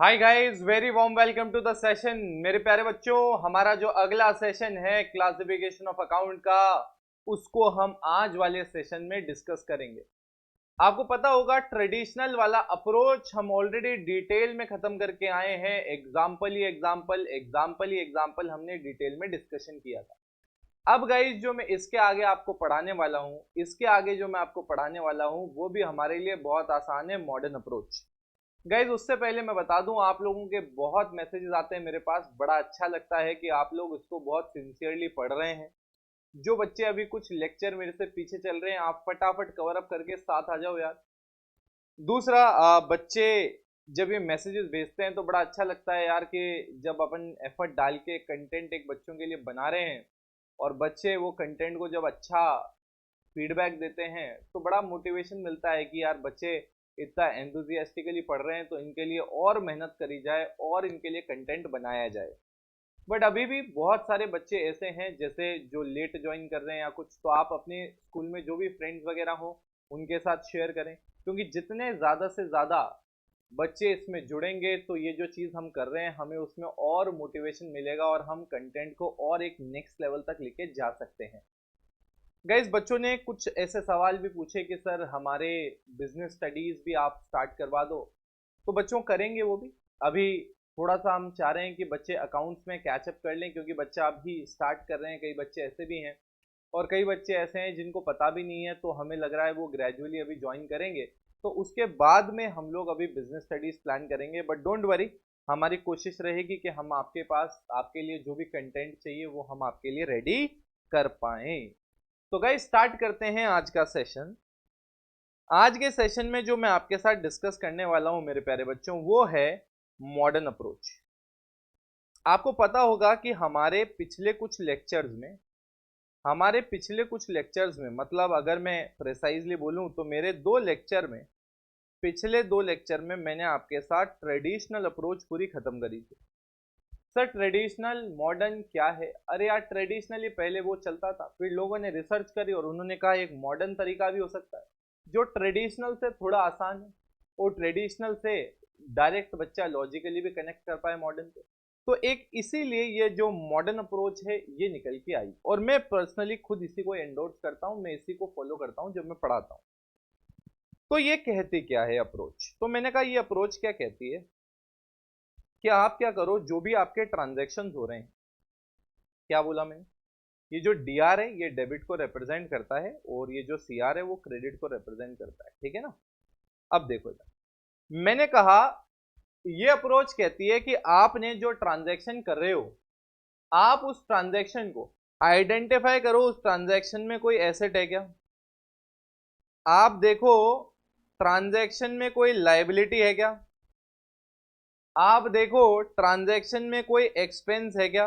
Hi guys, very warm welcome to the session. मेरे प्यारे बच्चों, हमारा जो अगला सेशन है क्लासिफिकेशन ऑफ अकाउंट का, उसको हम आज वाले सेशन में डिस्कस करेंगे। आपको पता होगा ट्रेडिशनल वाला अप्रोच हम ऑलरेडी डिटेल में खत्म करके आए हैं। एग्जाम्पल ही एग्जाम्पल, एग्जाम्पल ही एग्जाम्पल हमने डिटेल में डिस्कशन किया था। अब गाइस, जो मैं इसके आगे आपको पढ़ाने वाला हूँ, इसके आगे जो मैं आपको पढ़ाने वाला हूँ वो भी हमारे लिए बहुत आसान है, मॉडर्न अप्रोच। गाइज, उससे पहले मैं बता दूं, आप लोगों के बहुत मैसेजेस आते हैं मेरे पास। बड़ा अच्छा लगता है कि आप लोग इसको बहुत सिंसियरली पढ़ रहे हैं। जो बच्चे अभी कुछ लेक्चर मेरे से पीछे चल रहे हैं, आप फटाफट कवर अप करके साथ आ जाओ यार। दूसरा, बच्चे जब ये मैसेजेस भेजते हैं तो बड़ा अच्छा लगता है यार कि जब अपन एफर्ट डाल के कंटेंट एक बच्चों के लिए बना रहे हैं और बच्चे वो कंटेंट को जब अच्छा फीडबैक देते हैं तो बड़ा मोटिवेशन मिलता है कि यार बच्चे इतना एंथुजियास्टिकली पढ़ रहे हैं तो इनके लिए और मेहनत करी जाए और इनके लिए कंटेंट बनाया जाए। बट अभी भी बहुत सारे बच्चे ऐसे हैं जैसे जो लेट ज्वाइन कर रहे हैं या कुछ, तो आप अपने स्कूल में जो भी फ्रेंड्स वगैरह हो उनके साथ शेयर करें, क्योंकि जितने ज़्यादा से ज़्यादा बच्चे इसमें जुड़ेंगे तो ये जो चीज़ हम कर रहे हैं हमें उसमें और मोटिवेशन मिलेगा और हम कंटेंट को और एक नेक्स्ट लेवल तक लेके जा सकते हैं। गाइस, बच्चों ने कुछ ऐसे सवाल भी पूछे कि सर हमारे बिजनेस स्टडीज भी आप स्टार्ट करवा दो। तो बच्चों करेंगे वो भी। अभी थोड़ा सा हम चाह रहे हैं कि बच्चे अकाउंट्स में कैचअप कर लें, क्योंकि बच्चा अभी स्टार्ट कर रहे हैं। कई बच्चे ऐसे भी हैं और कई बच्चे ऐसे हैं जिनको पता भी नहीं है, तो हमें लग रहा है वो ग्रेजुअली अभी ज्वाइन करेंगे। तो उसके बाद में हम लोग अभी बिजनेस स्टडीज प्लान करेंगे। बट डोंट वरी, हमारी कोशिश रहेगी कि हम आपके पास आपके लिए जो भी कंटेंट चाहिए वो हम आपके लिए रेडी कर पाएं। तो गाइस, स्टार्ट करते हैं आज का सेशन। आज के सेशन में जो मैं आपके साथ डिस्कस करने वाला हूं मेरे प्यारे बच्चों, वो है मॉडर्न अप्रोच। आपको पता होगा कि हमारे पिछले कुछ लेक्चर्स में मतलब अगर मैं प्रिसाइजली बोलूं तो मेरे पिछले दो लेक्चर में मैंने आपके साथ ट्रेडिशनल अप्रोच पूरी खत्म करी थी। सर ट्रेडिशनल मॉडर्न क्या है? अरे यार, ट्रेडिशनली पहले वो चलता था, फिर लोगों ने रिसर्च करी और उन्होंने कहा एक मॉडर्न तरीका भी हो सकता है जो ट्रेडिशनल से थोड़ा आसान है और ट्रेडिशनल से डायरेक्ट बच्चा लॉजिकली भी कनेक्ट कर पाए मॉडर्न से। तो एक इसीलिए ये जो मॉडर्न अप्रोच है ये निकल के आई और मैं पर्सनली खुद इसी को एंडोर्स करता हूँ, मैं इसी को फॉलो करता हूँ जब मैं पढ़ाता हूँ। तो ये कहती क्या है अप्रोच? तो मैंने कहा ये अप्रोच क्या कहती है कि आप क्या करो, जो भी आपके ट्रांजेक्शन हो रहे हैं, क्या बोला मैंने, ये जो डी आर है ये डेबिट को रिप्रेजेंट करता है और ये जो सी आर है वो क्रेडिट को रिप्रेजेंट करता है, ठीक है ना। अब देखो इधर, मैंने कहा ये अप्रोच कहती है कि आपने जो ट्रांजैक्शन कर रहे हो, आप उस ट्रांजैक्शन को आइडेंटिफाई करो। उस ट्रांजैक्शन में कोई एसेट है क्या? आप देखो ट्रांजैक्शन में कोई लायबिलिटी है क्या? आप देखो ट्रांजैक्शन में कोई एक्सपेंस है क्या?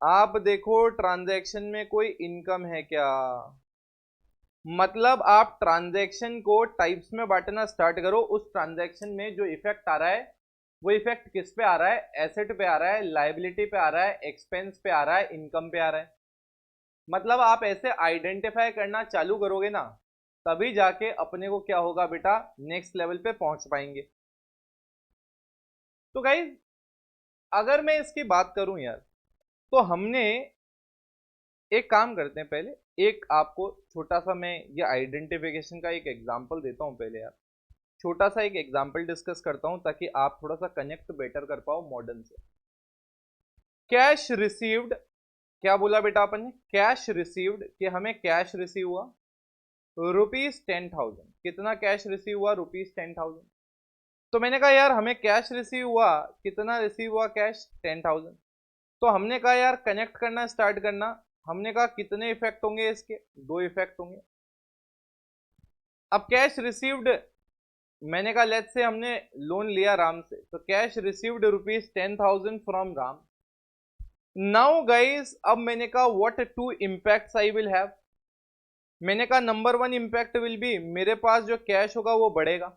आप देखो ट्रांजैक्शन में कोई इनकम है क्या? मतलब आप ट्रांजैक्शन को टाइप्स में बांटना स्टार्ट करो। उस ट्रांजैक्शन में जो इफेक्ट आ रहा है वो इफेक्ट किस पे आ रहा है? एसेट पे आ रहा है, लायबिलिटी पे आ रहा है, एक्सपेंस पे आ रहा है, इनकम पे आ रहा है। मतलब आप ऐसे आइडेंटिफाई करना चालू करोगे ना, तभी जाके अपने को क्या होगा बेटा, नेक्स्ट लेवल पे पहुंच पाएंगे। तो गाइज, अगर मैं इसकी बात करूं यार, तो हमने एक काम करते हैं। पहले एक आपको छोटा सा मैं ये आइडेंटिफिकेशन का एक एग्जांपल देता हूं। पहले यार छोटा सा एक एग्जांपल डिस्कस करता हूं ताकि आप थोड़ा सा कनेक्ट बेटर कर पाओ मॉडर्न से। कैश रिसीव्ड, क्या बोला बेटा अपन ने? कैश रिसीव्ड, कि हमें कैश रिसीव हुआ ₹10,000। कितना कैश रिसीव हुआ? ₹10,000। तो मैंने कहा यार हमें कैश रिसीव हुआ, कितना रिसीव हुआ कैश? 10,000। तो हमने कहा यार कनेक्ट करना स्टार्ट करना। हमने कहा कितने इफेक्ट होंगे इसके? दो इफेक्ट होंगे। अब कैश रिसीव्ड, मैंने कहा लेट्स से हमने लोन लिया राम से, तो cash received ₹10,000 from Ram. Now guys, अब मैंने कहा what two impacts I will have. मैंने कहा number one impact will be, मेरे पास जो कैश होगा वो बढ़ेगा,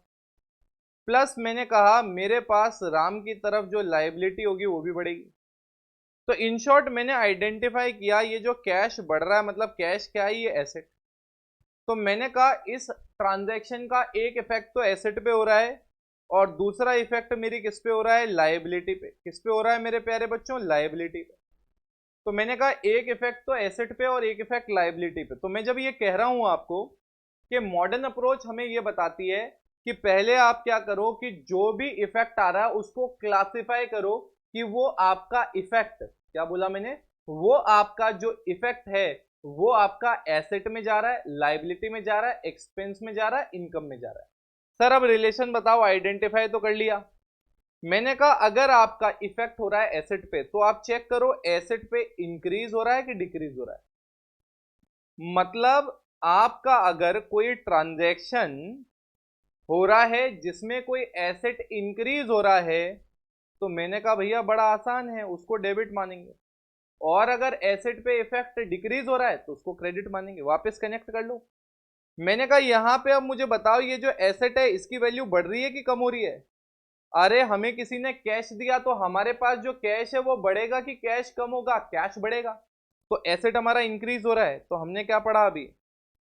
प्लस मैंने कहा मेरे पास राम की तरफ जो लायबिलिटी होगी वो भी बढ़ेगी। तो इन शॉर्ट मैंने आइडेंटिफाई किया ये जो कैश बढ़ रहा है मतलब कैश क्या है? ये एसेट। तो मैंने कहा इस ट्रांजैक्शन का एक इफेक्ट तो एसेट पे हो रहा है और दूसरा इफेक्ट मेरी किस पे हो रहा है, लायबिलिटी पे। किस पे हो रहा है मेरे प्यारे बच्चों, लायबिलिटी पे। तो मैंने कहा एक इफेक्ट तो एसेट पे और एक इफेक्ट लायबिलिटी पे। तो मैं जब ये कह रहा हूं आपको कि मॉडर्न अप्रोच हमें ये बताती है कि पहले आप क्या करो कि जो भी इफेक्ट आ रहा है उसको क्लासिफाई करो कि वो आपका इफेक्ट, क्या बोला मैंने, वो आपका जो इफेक्ट है वो आपका एसेट में जा रहा है, लायबिलिटी में जा रहा है, एक्सपेंस में जा रहा है, इनकम में जा रहा है। सर अब रिलेशन बताओ, आइडेंटिफाई तो कर लिया। मैंने कहा अगर आपका इफेक्ट हो रहा है एसेट पे तो आप चेक करो एसेट पे इंक्रीज हो रहा है कि डिक्रीज हो रहा है। मतलब आपका अगर कोई ट्रांजैक्शन हो रहा है जिसमें कोई एसेट इंक्रीज हो रहा है तो मैंने कहा भैया बड़ा आसान है, उसको डेबिट मानेंगे। और अगर एसेट पे इफेक्ट डिक्रीज हो रहा है तो उसको क्रेडिट मानेंगे। वापस कनेक्ट कर लो। मैंने कहा यहां पे अब मुझे बताओ ये जो एसेट है इसकी वैल्यू बढ़ रही है कि कम हो रही है। अरे हमें किसी ने कैश दिया तो हमारे पास जो कैश है वो बढ़ेगा कि कैश कम होगा, कैश बढ़ेगा। तो एसेट हमारा इंक्रीज हो रहा है। तो हमने क्या पढ़ा अभी,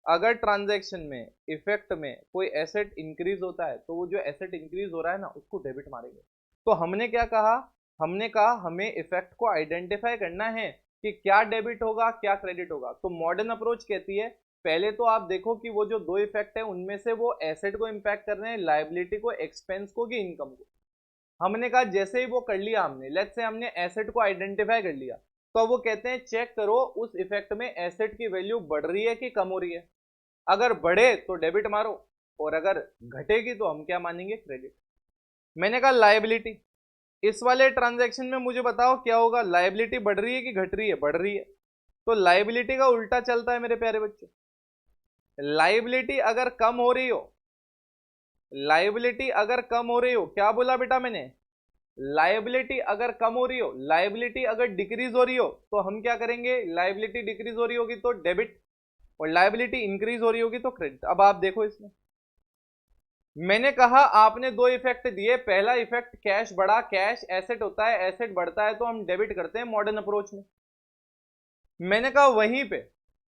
अगर ट्रांजैक्शन में इफेक्ट में कोई एसेट इंक्रीज होता है तो वो जो एसेट इंक्रीज हो रहा है ना उसको डेबिट मारेंगे। तो हमने क्या कहा, हमने कहा हमें इफेक्ट को आइडेंटिफाई करना है कि क्या डेबिट होगा क्या क्रेडिट होगा। तो मॉडर्न अप्रोच कहती है पहले तो आप देखो कि वो जो दो इफेक्ट है उनमें से वो एसेट को इंपैक्ट कर रहे हैं, लायबिलिटी को, एक्सपेंस को, कि इनकम को। हमने कहा जैसे ही वो कर लिया हमने, लेट्स से हमने एसेट को आइडेंटिफाई कर लिया, तो वो कहते हैं चेक करो उस इफेक्ट में एसेट की वैल्यू बढ़ रही है कि कम हो रही है। अगर बढ़े तो डेबिट मारो और अगर घटेगी तो हम क्या मानेंगे, क्रेडिट। मैंने कहा लायबिलिटी, इस वाले ट्रांजैक्शन में मुझे बताओ क्या होगा, लायबिलिटी बढ़ रही है कि घट रही है, बढ़ रही है। तो लायबिलिटी का उल्टा चलता है मेरे प्यारे बच्चों। लायबिलिटी अगर कम हो रही हो, लायबिलिटी अगर कम हो रही हो, क्या बोला बेटा मैंने, लायबिलिटी अगर कम हो रही हो, लायबिलिटी अगर डिक्रीज हो रही हो तो हम क्या करेंगे, लायबिलिटी डिक्रीज हो रही होगी तो डेबिट, और लायबिलिटी इंक्रीज हो रही होगी तो क्रेडिट। अब आप देखो इसमें मैंने कहा आपने दो इफेक्ट दिए, पहला इफेक्ट कैश बढ़ा, कैश एसेट होता है, एसेट बढ़ता है तो हम डेबिट करते हैं मॉडर्न अप्रोच में। मैंने कहा वहीं पे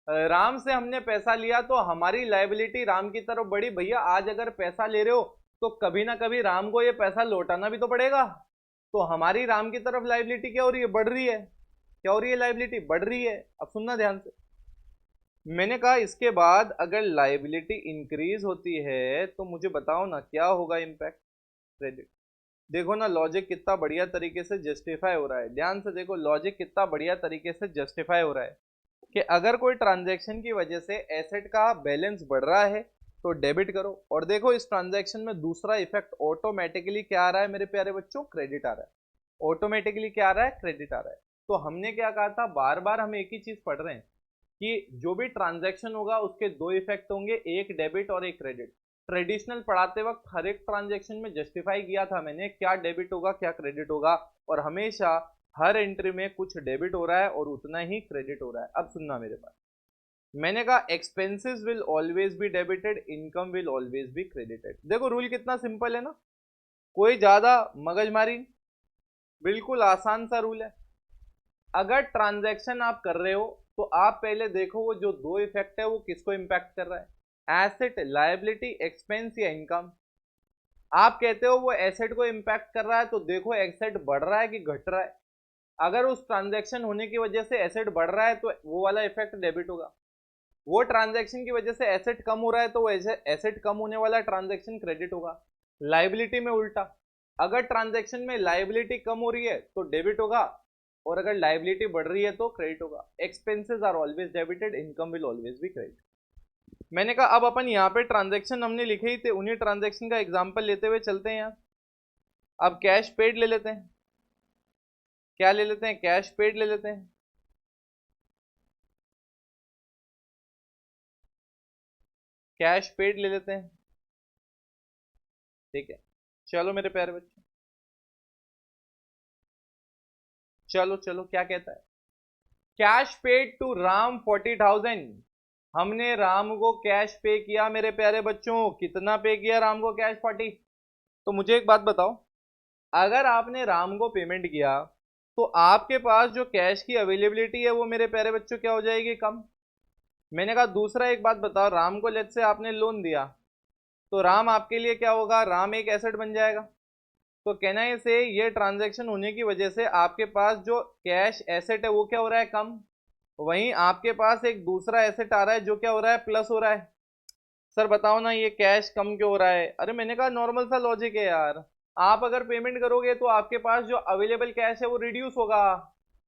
राम से हमने पैसा लिया तो हमारी लायबिलिटी राम की तरफ बढ़ी। भैया आज अगर पैसा ले रहे हो तो कभी ना कभी राम को ये पैसा लौटाना भी तो पड़ेगा। तो हमारी राम की तरफ लायबिलिटी क्या हो रही है, बढ़ रही है। क्या हो रही है, लायबिलिटी बढ़ रही है। अब सुनना ध्यान से, मैंने कहा इसके बाद अगर लायबिलिटी इंक्रीज होती है तो मुझे बताओ ना क्या होगा इम्पैक्ट, क्रेडिट। देखो ना लॉजिक कितना बढ़िया तरीके से जस्टिफाई हो रहा है, ध्यान से देखो लॉजिक कितना बढ़िया तरीके से जस्टिफाई हो रहा है कि अगर कोई ट्रांजैक्शन की वजह से एसेट का बैलेंस बढ़ रहा है तो डेबिट करो। और देखो इस ट्रांजैक्शन में दूसरा इफेक्ट ऑटोमेटिकली क्या आ रहा है मेरे प्यारे बच्चों, क्रेडिट आ रहा है। ऑटोमेटिकली क्या आ रहा है, क्रेडिट आ रहा है। तो हमने क्या कहा था, बार बार हम एक ही चीज पढ़ रहे हैं कि जो भी ट्रांजैक्शन होगा उसके दो इफेक्ट होंगे, एक डेबिट और एक क्रेडिट। ट्रेडिशनल पढ़ाते वक्त हर एक ट्रांजैक्शन में जस्टिफाई किया था मैंने क्या डेबिट होगा क्या क्रेडिट होगा, और हमेशा हर एंट्री में कुछ डेबिट हो रहा है और उतना ही क्रेडिट हो रहा है। अब सुनना मेरे पास, मैंने कहा expenses will always be debited, income will always be credited. देखो रूल कितना सिंपल है ना, कोई ज्यादा मगजमारी, बिल्कुल आसान सा रूल है। अगर ट्रांजैक्शन आप कर रहे हो तो आप पहले देखो वो जो दो इफेक्ट है वो किसको इंपैक्ट कर रहा है, एसेट, लायबिलिटी, एक्सपेंस या इनकम। आप कहते हो वो एसेट को इंपैक्ट कर रहा है तो देखो एसेट बढ़ रहा है कि घट रहा है। अगर उस ट्रांजैक्शन होने की वजह से एसेट बढ़ रहा है तो वो वाला इफेक्ट डेबिट होगा। वो ट्रांजैक्शन की वजह से एसेट कम हो रहा है तो वो एसेट कम होने वाला ट्रांजैक्शन क्रेडिट होगा। लायबिलिटी में उल्टा, अगर ट्रांजैक्शन में लायबिलिटी कम हो रही है तो डेबिट होगा और अगर लायबिलिटी बढ़ रही है तो क्रेडिट होगा। Expenses are always debited, income will always be credit. मैंने कहा अब अपन यहाँ पे ट्रांजैक्शन हमने लिखे ही थे, उन्हीं ट्रांजैक्शन का एग्जांपल लेते हुए चलते हैं यहाँ। अब कैश पेड ले लेते हैं, क्या ले लेते हैं, कैश पेड ले लेते हैं। कैश पेड ले लेते हैं, ठीक है। चलो मेरे प्यारे बच्चों, चलो चलो क्या कहता है, कैश पेड टू राम 40,000। हमने राम को कैश पे किया मेरे प्यारे बच्चों, कितना पे किया राम को कैश, 40। तो मुझे एक बात बताओ, अगर आपने राम को पेमेंट किया तो आपके पास जो कैश की अवेलेबिलिटी है वो मेरे प्यारे बच्चों क्या हो जाएगी, कम। मैंने कहा दूसरा एक बात बताओ, राम को लेट से आपने लोन दिया, तो राम आपके लिए क्या होगा, राम एक एसेट बन जाएगा। तो कहना है से ये ट्रांजैक्शन होने की वजह से आपके पास जो कैश एसेट है वो क्या हो रहा है, कम। वहीं आपके पास एक दूसरा एसेट आ रहा है जो क्या हो रहा है, प्लस हो रहा है। सर बताओ ना ये कैश कम क्यों हो रहा है। अरे मैंने कहा नॉर्मल सा लॉजिक है यार। आप अगर पेमेंट करोगे तो आपके पास जो अवेलेबल कैश है वो रिड्यूस होगा।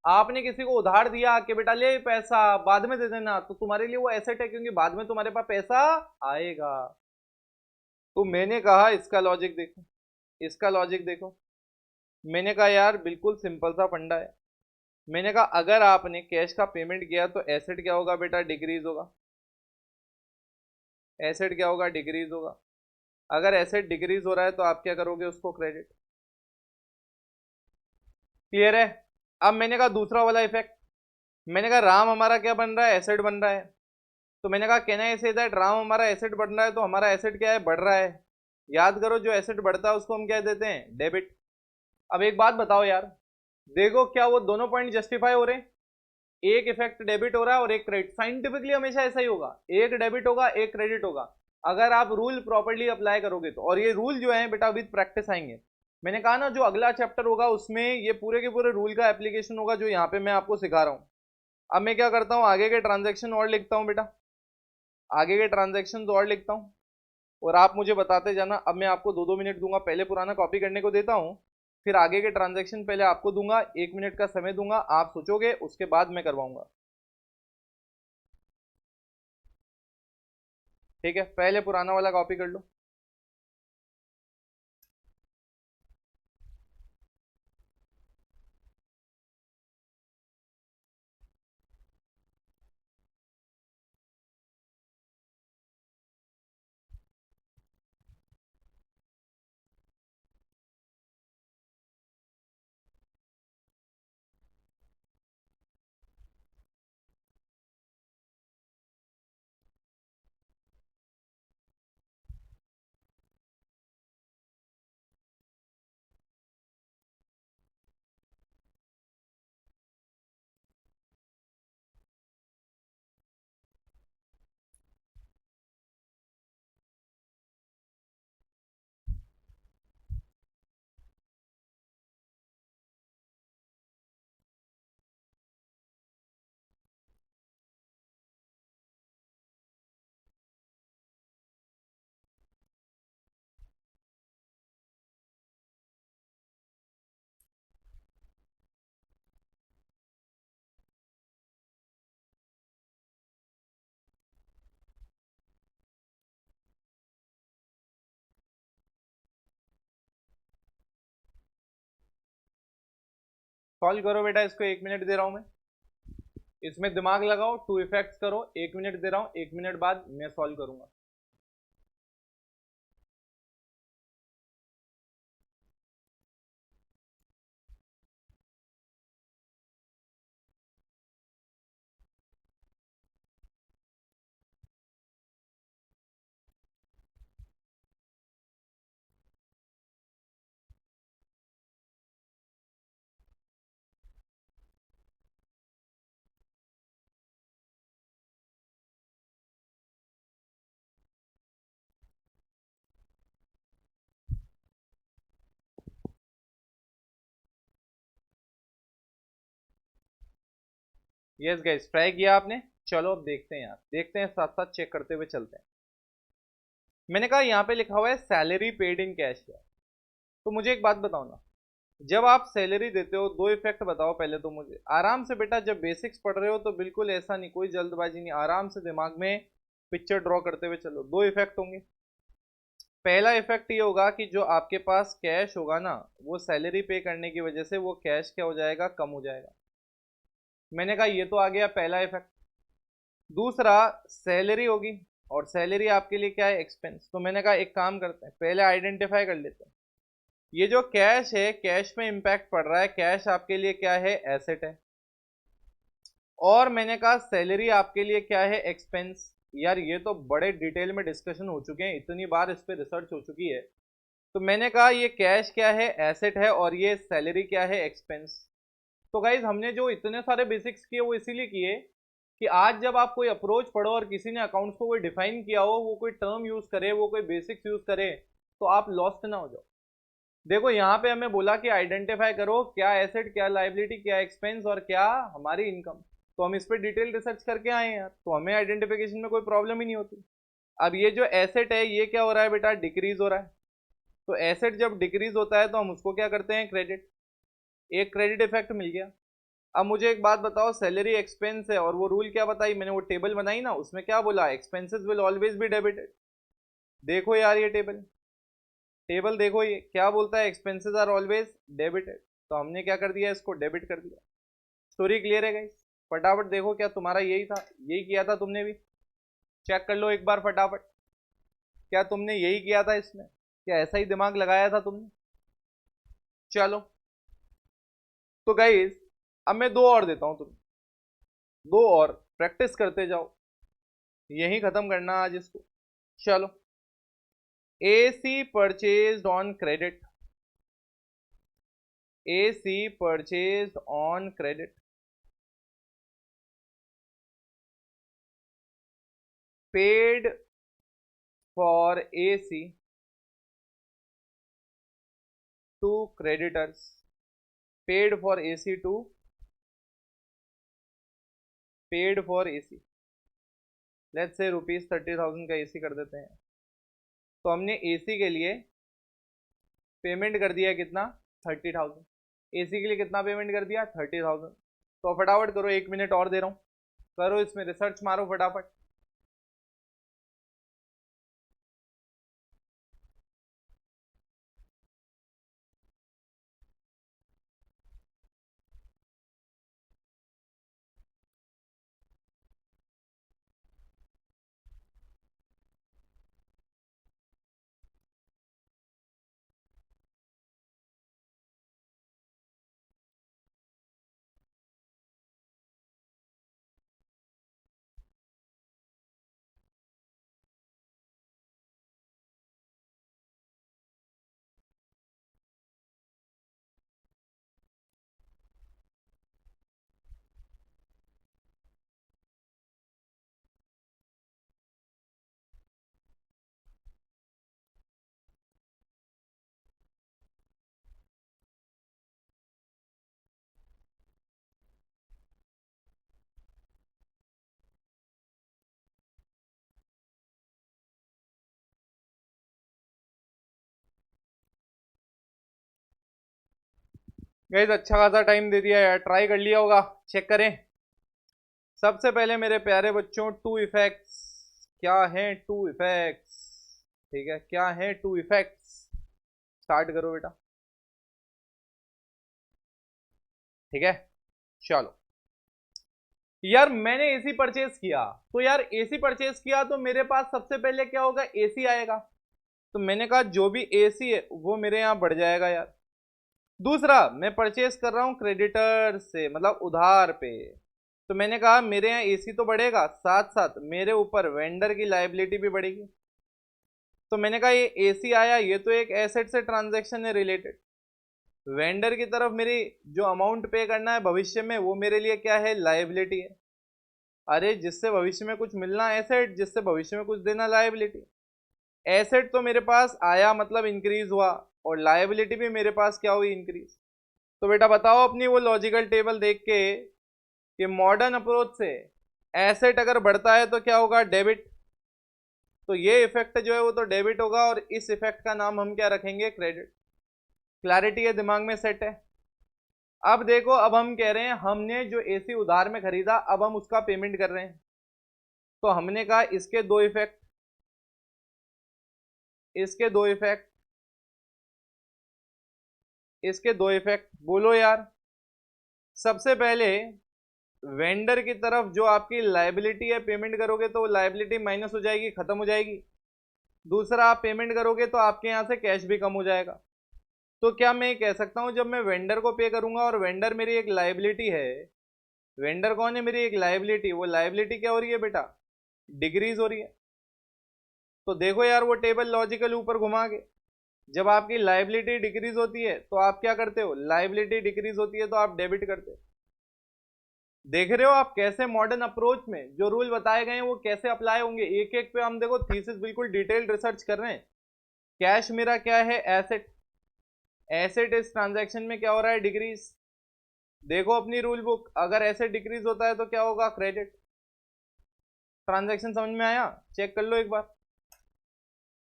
आपने किसी को उधार दिया कि बेटा ले पैसा बाद में दे देना, तो तुम्हारे लिए वो एसेट है क्योंकि बाद में तुम्हारे पास पैसा आएगा। तो मैंने कहा इसका लॉजिक देखो, इसका लॉजिक देखो। मैंने कहा यार बिल्कुल सिंपल सा फंडा है। मैंने कहा अगर आपने कैश का पेमेंट किया तो एसेट क्या होगा बेटा, डिक्रीज होगा। एसेट क्या होगा, डिक्रीज होगा। अगर एसेट डिक्रीज हो रहा है तो आप क्या करोगे, उसको क्रेडिट। क्लियर है। अब मैंने कहा दूसरा वाला इफेक्ट। मैंने कहा राम हमारा क्या बन रहा है, एसेट बन रहा है। तो मैंने कहा कहना ऐसे दैट राम हमारा एसेट बन रहा है तो हमारा एसेट क्या है, बढ़ रहा है। याद करो जो एसेट बढ़ता है उसको हम क्या देते हैं, डेबिट। अब एक बात बताओ यार, देखो क्या वो दोनों पॉइंट जस्टिफाई हो रहे हैं। एक इफेक्ट डेबिट हो रहा है और एक क्रेडिट। साइंटिफिकली हमेशा ऐसा ही होगा, एक डेबिट होगा एक क्रेडिट होगा, अगर आप रूल प्रॉपर्ली अप्लाई करोगे तो। और ये रूल जो है बेटा विद प्रैक्टिस आएंगे। मैंने कहा ना जो अगला चैप्टर होगा उसमें ये पूरे के पूरे रूल का एप्लीकेशन होगा जो यहाँ पे मैं आपको सिखा रहा हूँ। अब मैं क्या करता हूँ, आगे के ट्रांजेक्शन और लिखता हूँ बेटा, आगे के ट्रांजेक्शन और लिखता हूँ और आप मुझे बताते जाना। अब मैं आपको 2-2 मिनट दूंगा, पहले पुराना कॉपी करने को देता हूँ, फिर आगे के ट्रांजेक्शन पहले आपको दूंगा, 1 मिनट का समय दूंगा, आप सोचोगे उसके बाद मैं करवाऊंगा। ठीक है, पहले पुराना वाला कॉपी कर लो। सॉल्व करो बेटा इसको, 1 मिनट दे रहा हूं मैं। इसमें दिमाग लगाओ, 2 इफेक्ट्स करो, 1 मिनट दे रहा हूं, 1 मिनट बाद मैं सॉल्व करूंगा। यस गाइस, ट्राई किया आपने। चलो अब देखते हैं यार, देखते हैं, साथ साथ चेक करते हुए चलते हैं। मैंने कहा यहाँ पे लिखा हुआ है सैलरी पेड इन कैश यार। तो मुझे एक बात बताओ ना, जब आप सैलरी देते हो 2 इफेक्ट बताओ पहले तो मुझे आराम से बेटा। जब बेसिक्स पढ़ रहे हो तो बिल्कुल ऐसा नहीं, कोई जल्दबाजी नहीं, आराम से दिमाग में पिक्चर ड्रॉ करते हुए चलो। 2 इफेक्ट होंगे। पहला इफेक्ट ये होगा कि जो आपके पास कैश होगा ना, वो सैलरी पे करने की वजह से वो कैश क्या हो जाएगा, कम हो जाएगा। मैंने कहा ये तो आ गया पहला इफेक्ट। दूसरा सैलरी होगी और सैलरी आपके लिए क्या है, एक्सपेंस। तो मैंने कहा एक काम करते हैं, पहले आइडेंटिफाई कर लेते हैं। ये जो कैश है, कैश में इंपैक्ट पड़ रहा है, कैश आपके लिए क्या है, एसेट है। और मैंने कहा सैलरी आपके लिए क्या है, एक्सपेंस। यार ये तो बड़े डिटेल में डिस्कशन हो चुके हैं, इतनी बार इस पे रिसर्च हो चुकी है। तो मैंने कहा ये कैश क्या है, एसेट है, और ये सैलरी क्या है, एक्सपेंस। तो गाइज हमने जो इतने सारे बेसिक्स किए वो इसीलिए किए कि आज जब आप कोई अप्रोच पढ़ो और किसी ने अकाउंट्स को कोई डिफाइन किया हो, वो कोई टर्म यूज करे, वो कोई बेसिक्स यूज करे, तो आप लॉस्ट ना हो जाओ। देखो यहाँ पे हमें बोला कि आइडेंटिफाई करो क्या एसेट, क्या लाइबिलिटी, क्या एक्सपेंस और क्या हमारी इनकम। तो हम इस पर डिटेल रिसर्च करके आए हैं यार, तो हमें आइडेंटिफिकेशन में कोई प्रॉब्लम ही नहीं होती। अब ये जो एसेट है ये क्या हो रहा है बेटा, डिक्रीज हो रहा है। तो एसेट जब डिक्रीज होता है तो हम उसको क्या करते हैं, क्रेडिट। एक क्रेडिट इफेक्ट मिल गया। अब मुझे एक बात बताओ, सैलरी एक्सपेंस है और वो रूल क्या बताई मैंने, वो टेबल बनाई ना, उसमें क्या बोला, expenses will always be debited. देखो यार ये टेबल, टेबल देखो ये क्या बोलता है, एक्सपेंसेस आर ऑलवेज डेबिटेड। तो हमने क्या कर दिया, इसको डेबिट कर दिया। स्टोरी क्लियर है गाइस? फटाफट देखो, क्या तुम्हारा यही था, यही किया था तुमने भी? चेक कर लो एक बार फटाफट, क्या तुमने यही किया था इसमें? क्या ऐसा ही दिमाग लगाया था तुमने? चलो तो गाइस, अब मैं दो और देता हूं तुम्हें, दो और प्रैक्टिस करते जाओ, यही खत्म करना आज इसको। चलो, AC purchased on credit, AC purchased on credit, paid for AC to creditors, paid for AC to, paid for AC, let's say ₹30,000 का AC कर देते हैं। तो हमने AC के लिए पेमेंट कर दिया कितना, 30,000। AC के लिए कितना पेमेंट कर दिया, 30,000। तो फटाफट करो, 1 मिनट और दे रहा हूँ, करो इसमें रिसर्च मारो फटाफट। गाइस अच्छा खासा टाइम दे दिया यार, ट्राई कर लिया होगा, चेक करें। सबसे पहले मेरे प्यारे बच्चों, टू इफेक्ट्स क्या हैं, टू इफेक्ट्स, ठीक है, क्या हैं टू इफेक्ट्स, स्टार्ट करो बेटा। ठीक है, चलो यार, मैंने एसी परचेज किया, तो यार एसी परचेज किया तो मेरे पास सबसे पहले क्या होगा, एसी आएगा। तो मैंने कहा जो भी एसी है वो मेरे यहाँ बढ़ जाएगा यार। दूसरा, मैं परचेज कर रहा हूँ क्रेडिटर से, मतलब उधार पे, तो मैंने कहा मेरे यहाँ एसी तो बढ़ेगा, साथ साथ मेरे ऊपर वेंडर की लाइबिलिटी भी बढ़ेगी। तो मैंने कहा ये एसी आया, ये तो एक एसेट से ट्रांजैक्शन है रिलेटेड, वेंडर की तरफ मेरी जो अमाउंट पे करना है भविष्य में, वो मेरे लिए क्या है, लाइबिलिटी है। अरे जिससे भविष्य में कुछ मिलना एसेट, जिससे भविष्य में कुछ देना लाइबिलिटी। एसेट तो मेरे पास आया मतलब इंक्रीज हुआ, और लाइबिलिटी भी मेरे पास क्या हुई, इंक्रीज। तो बेटा बताओ अपनी वो लॉजिकल टेबल देख के कि मॉडर्न अप्रोच से एसेट अगर बढ़ता है तो क्या होगा, डेबिट। तो ये इफेक्ट जो है वो तो डेबिट होगा, और इस इफेक्ट का नाम हम क्या रखेंगे, क्रेडिट। क्लैरिटी है, दिमाग में सेट है? अब देखो, अब हम कह रहे हैं हमने जो एसी उधार में खरीदा, अब हम उसका पेमेंट कर रहे हैं। तो हमने कहा इसके दो इफेक्ट, इसके दो इफेक्ट, इसके दो इफेक्ट, बोलो यार। सबसे पहले वेंडर की तरफ जो आपकी लाइबिलिटी है, पेमेंट करोगे तो लाइबिलिटी माइनस हो जाएगी, खत्म हो जाएगी। दूसरा, आप पेमेंट करोगे तो आपके यहां से कैश भी कम हो जाएगा। तो क्या मैं कह सकता हूं, जब मैं वेंडर को पे करूंगा, और वेंडर मेरी एक लाइबिलिटी है, वेंडर कौन है, मेरी एक लाइबिलिटी, वो लाइबिलिटी क्या हो रही है बेटा, डिक्रीज हो रही है। तो देखो यार वो टेबल लॉजिकल ऊपर घुमा के, जब आपकी लाइबिलिटी डिक्रीज होती है तो आप क्या करते हो, लाइबिलिटी डिक्रीज होती है तो आप डेबिट करते हो। देख रहे हो आप कैसे मॉडर्न अप्रोच में जो रूल बताए गए हैं वो कैसे अप्लाई होंगे, एक एक पे हम देखो थीसिस बिल्कुल डिटेल्ड रिसर्च कर रहे हैं। कैश मेरा क्या है, एसेट। एसेट इस ट्रांजैक्शन में क्या हो रहा है, डिक्रीज। देखो अपनी रूल बुक, अगर एसेट डिक्रीज होता है तो क्या होगा, क्रेडिट। ट्रांजैक्शन समझ में आया? चेक कर लो एक बार,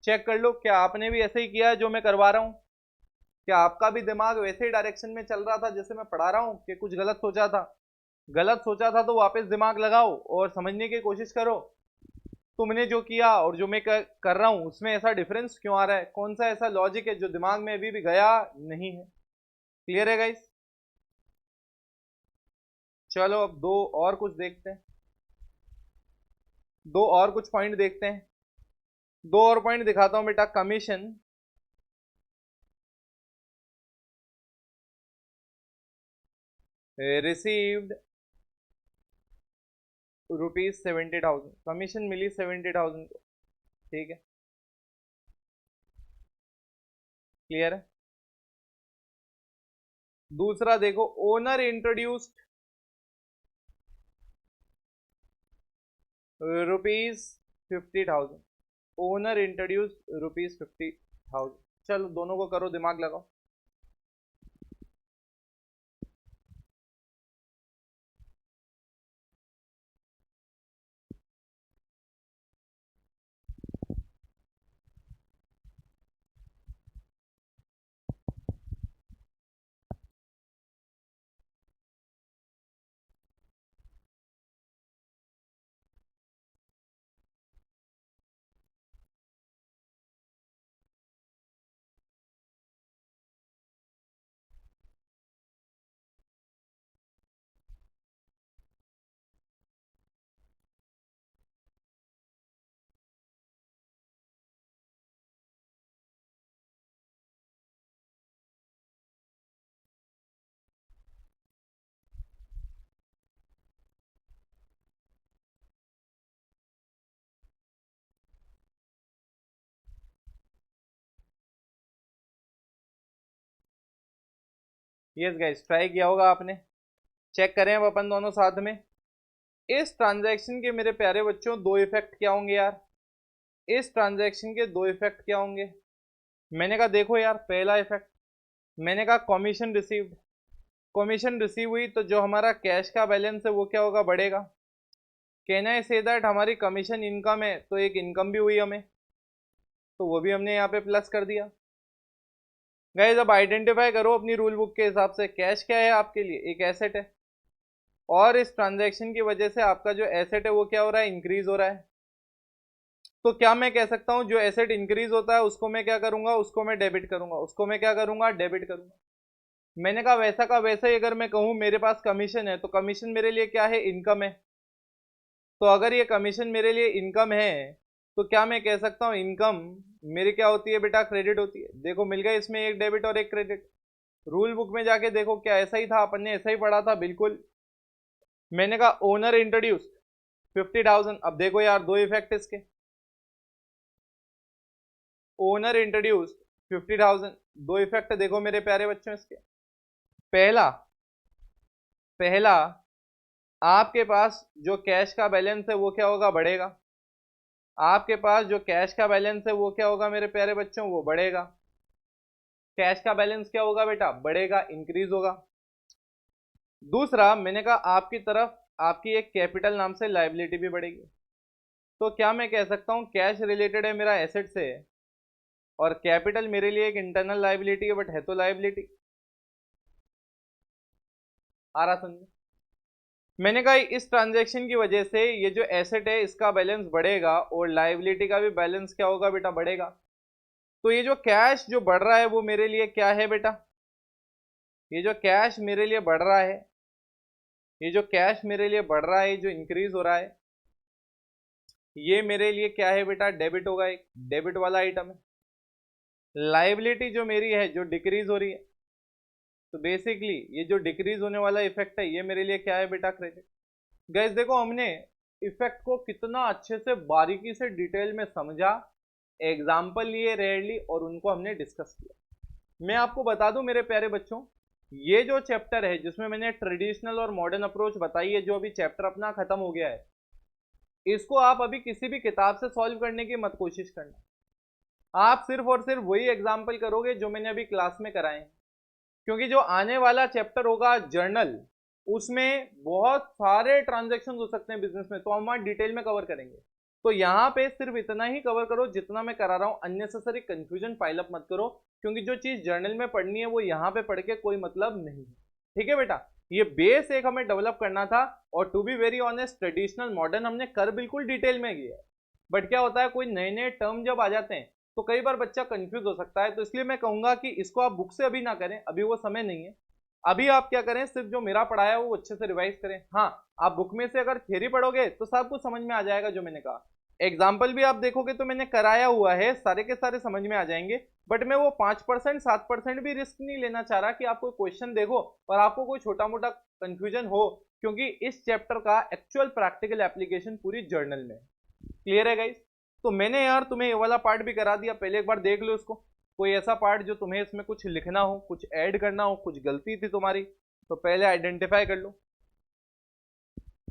चेक कर लो क्या आपने भी ऐसे ही किया है जो मैं करवा रहा हूं। क्या आपका भी दिमाग वैसे ही डायरेक्शन में चल रहा था जैसे मैं पढ़ा रहा हूं, कि कुछ गलत सोचा था? गलत सोचा था तो वापस दिमाग लगाओ और समझने की कोशिश करो। तुमने जो किया और जो मैं कर रहा हूं उसमें ऐसा डिफरेंस क्यों आ रहा है, कौन सा ऐसा लॉजिक है जो दिमाग में अभी भी गया नहीं है। क्लियर है गाइस? चलो अब दो और कुछ देखते हैं, दो और कुछ पॉइंट देखते हैं। दो और पॉइंट दिखाता हूं बेटा। कमीशन रिसीव्ड ₹70,000, कमीशन मिली 70,000 को। ठीक है, क्लियर है? दूसरा देखो, ओनर इंट्रोड्यूस्ड ₹50,000। Owner introduced ₹50,000। चलो दोनों को करो, दिमाग लगाओ। यस गाइस, ट्राई किया होगा आपने। चेक करें अब अपन दोनों साथ में। इस ट्रांजैक्शन के मेरे प्यारे बच्चों दो इफेक्ट क्या होंगे यार, इस ट्रांजैक्शन के दो इफेक्ट क्या होंगे। मैंने कहा देखो यार, पहला इफेक्ट मैंने कहा कमीशन रिसीव्ड। कमीशन रिसीव हुई तो जो हमारा कैश का बैलेंस है वो क्या होगा, बढ़ेगा। कहना है से दैट हमारी कमीशन इनकम है तो एक इनकम भी हुई हमें, तो वो भी हमने यहाँ पे प्लस कर दिया। गाइस अब आइडेंटिफाई करो अपनी रूल बुक के हिसाब से, कैश क्या है आपके लिए, एक एसेट है। और इस ट्रांजैक्शन की वजह से आपका जो एसेट है वो क्या हो रहा है, इंक्रीज हो रहा है। तो क्या मैं कह सकता हूं जो एसेट इंक्रीज होता है उसको मैं क्या करूंगा, उसको मैं डेबिट करूंगा, उसको मैं क्या करूंगा, डेबिट करूंगा। मैंने कहा वैसा का वैसा ही अगर मैं कहूं मेरे पास कमीशन है तो कमीशन मेरे लिए क्या है, इनकम है। तो अगर ये कमीशन मेरे लिए इनकम है तो क्या मैं कह सकता हूं इनकम मेरी क्या होती है बेटा, क्रेडिट होती है। देखो मिल गया इसमें एक डेबिट और एक क्रेडिट। रूल बुक में जाके देखो क्या ऐसा ही था, अपन ने ऐसा ही पढ़ा था बिल्कुल। मैंने कहा ओनर इंट्रोड्यूस्ड 50,000। अब देखो यार दो इफेक्ट इसके। ओनर इंट्रोड्यूस्ड 50,000, दो इफेक्ट देखो मेरे प्यारे बच्चों इसके। पहला पहला आपके पास जो कैश का बैलेंस है वो क्या होगा, बढ़ेगा। आपके पास जो कैश का बैलेंस है वो क्या होगा मेरे प्यारे बच्चों, वो बढ़ेगा। कैश का बैलेंस क्या होगा बेटा, बढ़ेगा, इंक्रीज होगा। दूसरा मैंने कहा आपकी तरफ आपकी एक कैपिटल नाम से लायबिलिटी भी बढ़ेगी। तो क्या मैं कह सकता हूं कैश रिलेटेड है मेरा एसेट से, और कैपिटल मेरे लिए एक इंटरनल लायबिलिटी है, बट है तो लायबिलिटी। आ रहा समझ? मैंने कहा इस ट्रांजैक्शन की वजह से ये जो एसेट है इसका बैलेंस बढ़ेगा और लायबिलिटी का भी बैलेंस क्या होगा बेटा, बढ़ेगा। तो ये जो कैश जो बढ़ रहा है वो मेरे लिए क्या है बेटा, ये जो कैश मेरे लिए बढ़ रहा है, ये जो कैश मेरे लिए बढ़ रहा है, जो इंक्रीज हो रहा है, ये मेरे लिए क्या है बेटा, डेबिट होगा, एक डेबिट वाला आइटम है। लायबिलिटी जो मेरी है जो डिक्रीज हो रही है, तो बेसिकली ये जो डिक्रीज होने वाला इफेक्ट है ये मेरे लिए क्या है बेटा, क्रेडिट। गाइस देखो हमने इफेक्ट को कितना अच्छे से बारीकी से डिटेल में समझा, एग्जाम्पल लिए रेयरली, और उनको हमने डिस्कस किया। मैं आपको बता दूं मेरे प्यारे बच्चों, ये जो चैप्टर है जिसमें मैंने ट्रेडिशनल और मॉडर्न अप्रोच बताई है, जो अभी चैप्टर अपना खत्म हो गया है, इसको आप अभी किसी भी किताब से सॉल्व करने की मत कोशिश करना। आप सिर्फ और सिर्फ वही एग्जाम्पल करोगे जो मैंने अभी क्लास में कराए हैं, क्योंकि जो आने वाला चैप्टर होगा जर्नल, उसमें बहुत सारे ट्रांजैक्शन हो सकते हैं बिजनेस में, तो हम वहां डिटेल में कवर करेंगे। तो यहाँ पे सिर्फ इतना ही कवर करो जितना मैं करा रहा हूँ, अननेसेसरी कंफ्यूजन पाइल अप मत करो, क्योंकि जो चीज जर्नल में पढ़नी है वो यहाँ पे पढ़ के कोई मतलब नहीं है। ठीक है बेटा, ये बेस एक हमें डेवलप करना था। और to be very honest, traditional modern हमने कर बिल्कुल डिटेल में किया है, बट क्या होता है, कोई नए नए टर्म जब आ जाते हैं तो कई बार बच्चा कंफ्यूज हो सकता है। तो इसलिए मैं कहूंगा कि इसको आप बुक से अभी ना करें, अभी वो समय नहीं है। अभी आप क्या करें, सिर्फ जो मेरा पढ़ाया वो अच्छे से रिवाइज करें। हाँ, आप बुक में से अगर थ्योरी पढ़ोगे तो सब कुछ समझ में आ जाएगा जो मैंने कहा। एग्जाम्पल भी आप देखोगे तो मैंने कराया हुआ है, सारे के सारे समझ में आ जाएंगे। बट मैं वो 5% 7% भी रिस्क नहीं लेना चाह रहा कि आप कोई क्वेश्चन देखो और आपको कोई छोटा मोटा कंफ्यूजन हो, क्योंकि इस चैप्टर का एक्चुअल प्रैक्टिकल एप्लीकेशन पूरी जर्नल में है। क्लियर है गाइस? तो मैंने यार तुम्हें ये वाला पार्ट भी करा दिया, पहले एक बार देख लो इसको। कोई ऐसा पार्ट जो तुम्हें इसमें कुछ लिखना हो, कुछ ऐड करना हो, कुछ गलती थी तुम्हारी, तो पहले आइडेंटिफाई कर लो।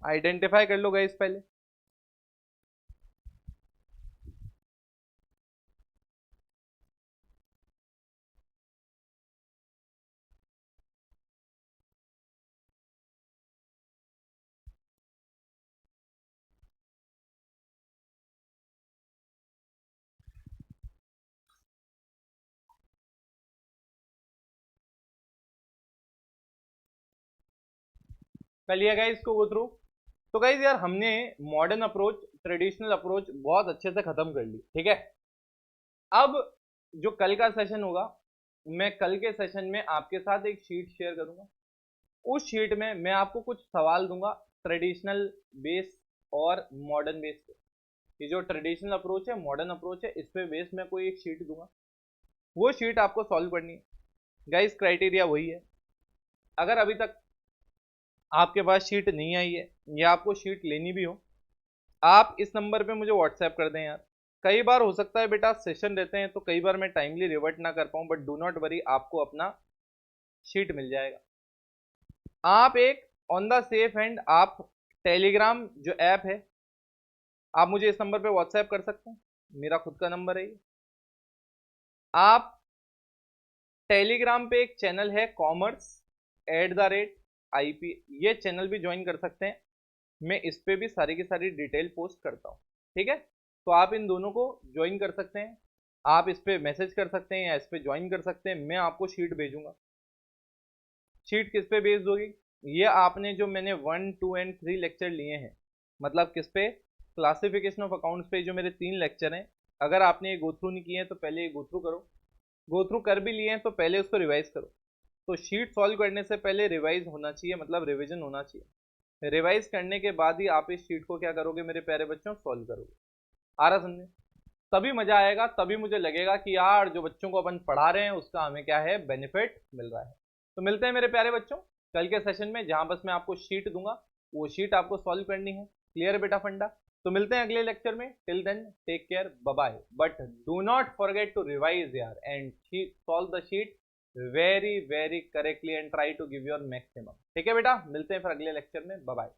आइडेंटिफाई कर लो गाइस पहले। कर लिया गाइस इसको गो थ्रू? तो गाइस यार हमने मॉडर्न अप्रोच, ट्रेडिशनल अप्रोच बहुत अच्छे से खत्म कर ली। ठीक है, अब जो कल का सेशन होगा, मैं कल के सेशन में आपके साथ एक शीट शेयर करूंगा। उस शीट में मैं आपको कुछ सवाल दूंगा, ट्रेडिशनल बेस और मॉडर्न बेस पे। ये जो ट्रेडिशनल अप्रोच है, मॉडर्न अप्रोच है, इस पे बेस मैं कोई एक शीट दूंगा, वो शीट आपको सॉल्व करनी है। गाइस क्राइटेरिया वही है, अगर अभी तक आपके पास शीट नहीं आई है या आपको शीट लेनी भी हो, आप इस नंबर पे मुझे व्हाट्सएप कर दें यार। कई बार हो सकता है बेटा सेशन रहते हैं तो कई बार मैं टाइमली रिवर्ट ना कर पाऊँ, बट डू नॉट वरी, आपको अपना शीट मिल जाएगा। आप एक ऑन द सेफ हैंड, आप टेलीग्राम जो ऐप है, आप मुझे इस नंबर पे व्हाट्सएप कर सकते हैं, मेरा खुद का नंबर है ये। आप टेलीग्राम पे एक चैनल है commerce@IP, ये चैनल भी ज्वाइन कर सकते हैं। मैं इस पे भी सारी की सारी डिटेल पोस्ट करता हूँ। ठीक है, तो आप इन दोनों को ज्वाइन कर सकते हैं। आप इस पे मैसेज कर सकते हैं या इस पे ज्वाइन कर सकते हैं, मैं आपको शीट भेजूंगा। शीट किस पे बेस्ड होगी? ये आपने जो मैंने 1, 2 एंड 3 लेक्चर लिए हैं, मतलब किस पे, क्लासिफिकेशन ऑफ अकाउंट्स पे जो मेरे 3 लेक्चर हैं, अगर आपने ये गो थ्रू नहीं किए हैं तो पहले ये गो थ्रू करो। गो थ्रू कर भी लिए हैं तो पहले उसको रिवाइज करो। तो शीट सॉल्व करने से पहले रिवाइज होना चाहिए, मतलब रिविजन होना चाहिए। रिवाइज करने के बाद ही आप इस शीट को क्या करोगे मेरे प्यारे बच्चों, सॉल्व करोगे। आ रहा समझे? तभी मजा आएगा, तभी मुझे लगेगा कि यार जो बच्चों को अपन पढ़ा रहे हैं उसका हमें क्या है, बेनिफिट मिल रहा है। तो मिलते हैं मेरे प्यारे बच्चों कल के सेशन में, जहां बस मैं आपको शीट दूंगा, वो शीट आपको सॉल्व करनी है। क्लियर है बेटा फंडा? तो मिलते हैं अगले लेक्चर में। Till then take care, bye bye, but do not forget to revise यार and solve the sheet very very correctly and try to give your maximum. ठीक है बेटा, मिलते हैं फिर अगले लेक्चर में, बाय बाय।